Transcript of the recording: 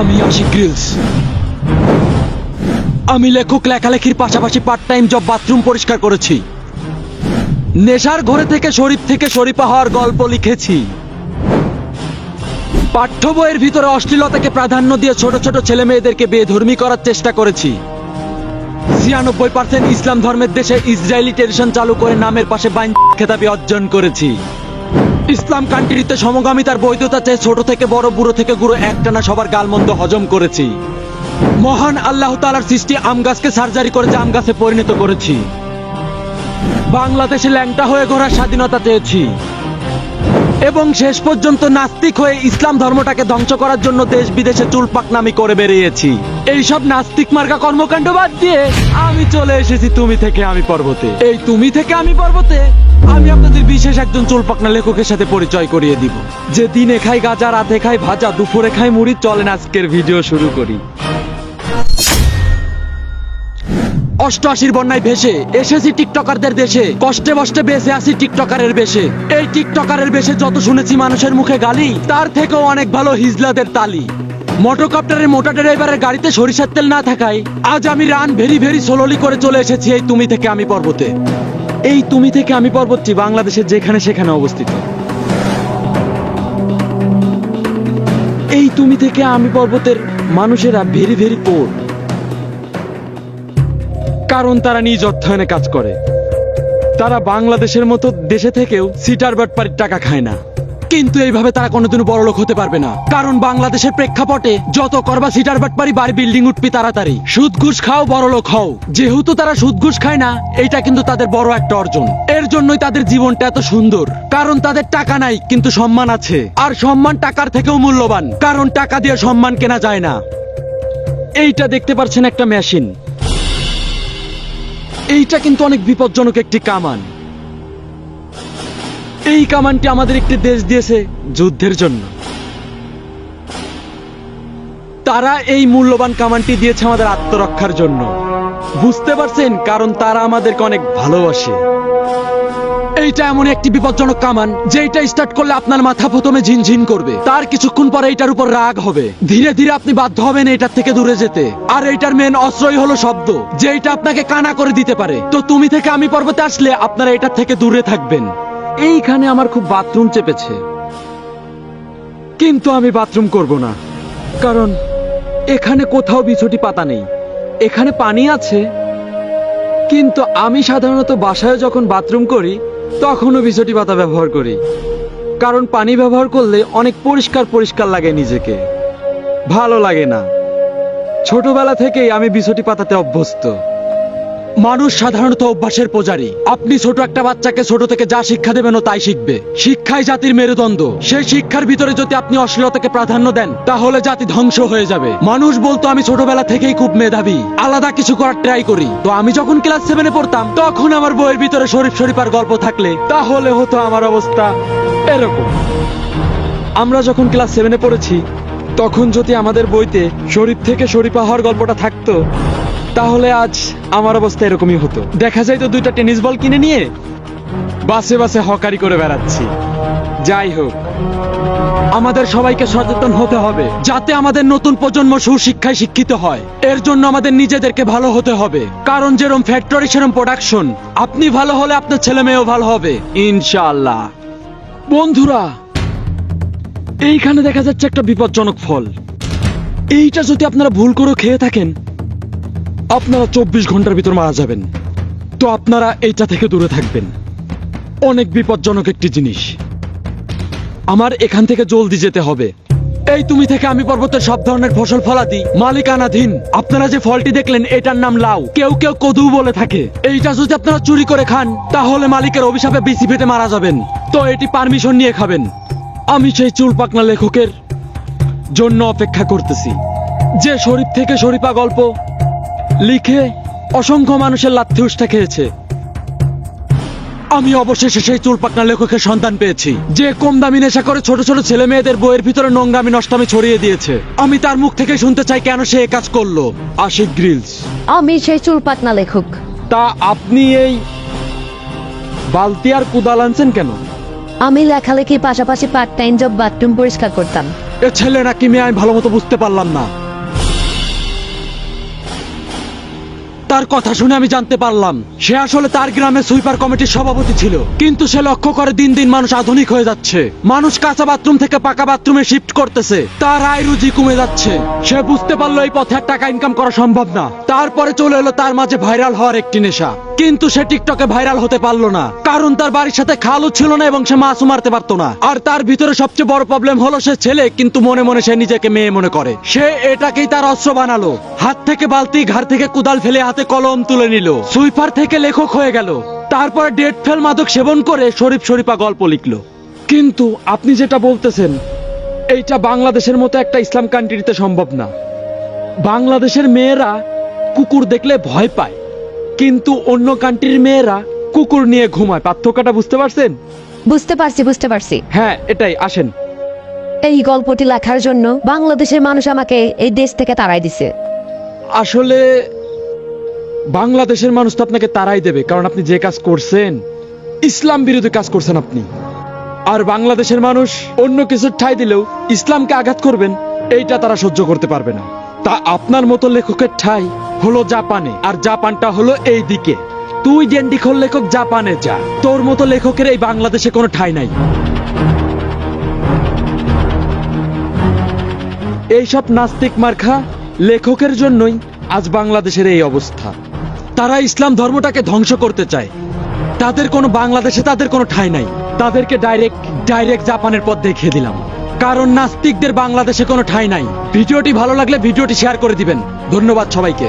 আমি আশিক গ্রিলস। আমি লেখক, লেখালেখির পাশাপাশি পার্ট টাইম জব বাথরুম পরিষ্কার করেছি। নেশার ঘরে থেকে শরীফা হওয়ার গল্প লিখেছি। পাঠ্য বইয়ের ভিতরে অশ্লীলতাকে প্রাধান্য দিয়ে ছোট ছোট ছেলে মেয়েদেরকে বেধর্মী করার চেষ্টা করেছি। 96% ইসলাম ধর্মের দেশে ইসরায়েলি ট্রেডিশন চালু করে নামের পাশে বাইন খেতাবি অর্জন করেছি। ইসলাম কান্ট্রিতে সমগামিতার বৈধতা চেয়ে ছোট থেকে বড়, বুড়ো থেকে গুঁড়ো একটানা সবার গালমন্দ হজম করেছি। মহান আল্লাহ তাআলার সৃষ্টি আম গাছকে সার্জারি করে জাম গাছে পরিণত করেছি। বাংলাদেশে ল্যাংটা হয়ে ঘোরার স্বাধীনতা চেয়েছি এবং শেষ পর্যন্ত নাস্তিক হয়ে ইসলাম ধর্মটাকে ধ্বংস করার জন্য দেশ বিদেশে চুলপাকনামি করে বেরিয়েছি। এইসব নাস্তিক মার্কা কর্মকাণ্ড বাদ দিয়ে আমি চলে এসেছি তুমি থেকে আমি পর্বতে। এই তুমি থেকে আমি পর্বতে আমি আপনাদের বিশেষ একজন চুলপাকনা লেখকের সাথে পরিচয় করিয়ে দিব, যে দিনে খাই গাঁজা, রাতে খাই ভাজা, দুপুরে খাই মুড়ি। চলেন আজকের ভিডিও শুরু করি। 88 বন্যায় ভেসে এসেছি টিকটকারদের দেশে, কষ্টে বষ্টে বেঁচে আছি টিকটকারের বেশে। এই টিকটকারের বেশে যত শুনেছি মানুষের মুখে গালি, তার থেকেও অনেক ভালো হিজলাদের তালি। মোটরকপ্টারের মোটা ড্রাইভারের গাড়িতে সরিষার তেল না থাকায় আজ আমি রান ভেরি ভেরি স্লোলি করে চলে এসেছি এই তুমি থেকে আমি পর্বতে। এই তুমি থেকে আমি পর্বতটি বাংলাদেশের যেখানে সেখানে অবস্থিত। এই তুমি থেকে আমি পর্বতের মানুষেরা ভেরি ভেরি পোর, কারণ তারা নিজ অর্থায়নে কাজ করে। তারা বাংলাদেশের মতো দেশে থেকেও সিটার বাটপারির টাকা খায় না, কিন্তু এইভাবে তারা কোনোদিনও বড়লোক হতে পারবে না। কারণ বাংলাদেশের প্রেক্ষাপটে যত করবা সিটার বাটপারি, বাড়ি বিল্ডিং উঠবি তাড়াতাড়ি। সুদ ঘুষ খাও, বড়লোক হও। যেহেতু তারা সুদ ঘুষ খায় না, এইটা কিন্তু তাদের বড় একটা অর্জন। এর জন্যই তাদের জীবনটা এত সুন্দর, কারণ তাদের টাকা নাই কিন্তু সম্মান আছে। আর সম্মান টাকার থেকেও মূল্যবান, কারণ টাকা দিয়ে সম্মান কেনা যায় না। এইটা দেখতে পাচ্ছেন একটা মেশিন, এইটা কিন্তু অনেক বিপজ্জনক একটি কামান। এই কামানটি আমাদের একটি দেশ দিয়েছে যুদ্ধের জন্য। তারা এই মূল্যবান কামানটি দিয়েছে আমাদের আত্মরক্ষার জন্য। বুঝতে পারছেন? কারণ তারা আমাদেরকে অনেক ভালোবাসে। এইটা এমন একটি বিপজ্জনক কামান যেটা স্টার্ট করলে আপনার মাথা প্রথমে ঝিনঝিন করবে, তার কিছুক্ষণ পরে এইটার উপর রাগ হবে। ধীরে ধীরে আপনি বাধ্য হবেন এটার থেকে দূরে যেতে। আর এইটার মেন অস্ত্রই হলো শব্দ, যেটা আপনাকে কানা করে দিতে পারে। তো তুমি থেকে আমি পর্বতে আসলে আপনারা এটার থেকে দূরে থাকবেন। এইখানে আমার খুব বাথরুম চেপেছে, কিন্তু আমি বাথরুম করব না, কারণ এখানে কোথাও বিছুটি পাতা নেই। এখানে পানি আছে, কিন্তু আমি সাধারণত বাসায় যখন বাথরুম করি তখনও বিছুটি পাতা ব্যবহার করি, কারণ পানি ব্যবহার করলে অনেক পরিষ্কার পরিষ্কার লাগে, নিজেকে ভালো লাগে না। ছোটবেলা থেকেই আমি বিছুটি পাতাতে অভ্যস্ত। মানুষ সাধারণত অভ্যাসের পূজারী। আপনি ছোট একটা বাচ্চাকে ছোট থেকে যা শিক্ষা দেবেন ও তাই শিখবে। শিক্ষাই জাতির মেরুদণ্ড। সেই শিক্ষার ভিতরে যদি আপনি অশ্লীলতাকে প্রাধান্য দেন, তাহলে জাতি ধ্বংস হয়ে যাবে। মানুষ বলতো আমি ছোটবেলা থেকেই খুব মেধাবী, আলাদা কিছু করার ট্রাই করি। তো আমি যখন ক্লাস 7-এ পড়তাম, তখন আমার বইয়ের ভিতরে শরীফার গল্প থাকলে তাহলে হতো আমার অবস্থা এরকম। আমরা যখন ক্লাস 7-এ পড়েছি, তখন যদি আমাদের বইতে শরীফ থেকে শরীফা হওয়ার গল্পটা থাকতো, তাহলে আজ আমার অবস্থা এরকমই হতো। দেখা যায় তো 2টা টেনিস বল কিনে নিয়ে বাসে বাসে হকারি করে বেড়াচ্ছি। যাই হোক, আমাদের সবাইকে সচেতন হতে হবে যাতে আমাদের নতুন প্রজন্ম সুশিক্ষায় শিক্ষিত হয়। এর জন্য আমাদের নিজেদেরকে ভালো হতে হবে, কারণ যেরকম ফ্যাক্টরি সেরকম প্রোডাকশন। আপনি ভালো হলে আপনার ছেলে মেয়েও ভালো হবে ইনশাআল্লাহ। বন্ধুরা, এইখানে দেখা যাচ্ছে একটা বিপজ্জনক ফল। এইটা যদি আপনারা ভুল করে খেয়ে থাকেন, আপনারা 24 ঘন্টার ভিতর মারা যাবেন। তো আপনারা এইটা থেকে দূরে থাকবেন। অনেক বিপজ্জনক একটি জিনিস। আমার এখান থেকে জলদি যেতে হবে। এই তুমি থেকে আমি পর্বতের সব ধরনের ফসল ফলাদি মালিকানাধীন। আপনারা যে ফলটি দেখলেন, এটার নাম লাউ, কেউ কেউ কদু বলে থাকে। এইটা যদি আপনারা চুরি করে খান, তাহলে মালিকের অভিশাপে বিসি ফেটে মারা যাবেন। তো এটি পারমিশন নিয়ে খাবেন। আমি সেই চুলপাকনা লেখকের জন্য অপেক্ষা করতেছি, যে শরীফ থেকে শরীফা গল্প লিখে অসংখ্য মানুষের লাথি উষ্টা খেয়েছে। আমি অবশেষে সেই চুলপাকনা লেখকের সন্ধান পেয়েছি, যে কম দামি নেশা করে ছোট ছোট ছেলে মেয়েদের বইয়ের ভিতরে নোংরামি নষ্টামি ছড়িয়ে দিয়েছে। আমি তার মুখ থেকে শুনতে চাই কেন সে কাজ করলো। আশিক গ্রিলস। আমি সেই চুলপাকনা লেখক। তা আপনি এই বালতি আর কুদাল আনছেন কেন? আমি লেখালেখির পাশাপাশি পার্ট টাইম জব বাথরুম পরিষ্কার করতাম। এ ছেলে নাকি মেয়ে আমি ভালো মতো বুঝতে পারলাম না। তার কথা শুনে আমি জানতে পারলাম সে আসলে তার গ্রামে সুইপার কমিটির সভাপতি ছিল, কিন্তু সে লক্ষ্য করে দিন দিন মানুষ আধুনিক হয়ে যাচ্ছে, মানুষ কাঁচা বাথরুম থেকে পাকা বাথরুমে শিফট করতেছে, তার আয় রুজি কমে যাচ্ছে। সে বুঝতে পারলো এই পথে আর টাকা ইনকাম করা সম্ভব না। তারপরে চলে এলো তার মাঝে ভাইরাল হওয়ার একটি নেশা, কিন্তু সে টিকটকে ভাইরাল হতে পারলো না, কারণ তার বাড়ির সাথে খালও ছিল না এবং সে মাছও মারতে পারতো না। আর তার ভিতরে সবচেয়ে বড় প্রবলেম হলো সে ছেলে, কিন্তু মনে মনে সে নিজেকে মেয়ে মনে করে। সে এটাকেই তার অস্ত্র বানালো, হাত থেকে বালতি ঘাড় থেকে কুদাল ফেলে হাতে কলম তুলে নিল, সুইপার থেকে লেখক হয়ে গেল। তারপরে ডেট ফেল মাদক সেবন করে শরীফ শরীফা গল্প লিখলো। কিন্তু আপনি যেটা বলতেছেন এইটা বাংলাদেশের মতো একটা ইসলাম কান্ট্রিতে সম্ভব না। বাংলাদেশের মেয়েরা কুকুর দেখলে ভয় পায়, কিন্তু অন্য কান্ট্রির মেয়েরা কুকুর নিয়ে ঘুমায়। পার্থক্যটা বুঝতে পারছেন? বুঝতে পারছি। হ্যাঁ, এটাই। আসেন। এই গল্পটি লেখার জন্য বাংলাদেশের মানুষ আমাকে এই দেশ থেকে তাড়াই দিছে। আসলে বাংলাদেশের মানুষ তো আপনাকে তাড়াই দেবে, কারণ আপনি যে কাজ করছেন ইসলাম বিরোধী কাজ করছেন আপনি। আর বাংলাদেশের মানুষ অন্য কিছু ঠাঁই দিলেও ইসলামকে আঘাত করবেন এইটা তারা সহ্য করতে পারবে না। তা আপনার মতো লেখকের ঠাঁই হলো জাপানে, আর জাপানটা হলো এই দিকে। তুই ডেন্ডিখোর লেখক জাপানে যা, তোর মতো লেখকের এই বাংলাদেশে কোনো ঠাঁই নাই। এইসব নাস্তিক মার্খা লেখকের জন্যই আজ বাংলাদেশের এই অবস্থা। তারা ইসলাম ধর্মটাকে ধ্বংস করতে চায়। তাদের কোনো বাংলাদেশে তাদের কোনো ঠাঁই নাই। তাদেরকে ডাইরেক্ট জাপানের পথ দেখিয়ে দিলাম, কারণ নাস্তিকদের বাংলাদেশে কোনো ঠাঁই নাই। ভিডিওটি ভালো লাগলে ভিডিওটি শেয়ার করে দিবেন। ধন্যবাদ সবাইকে।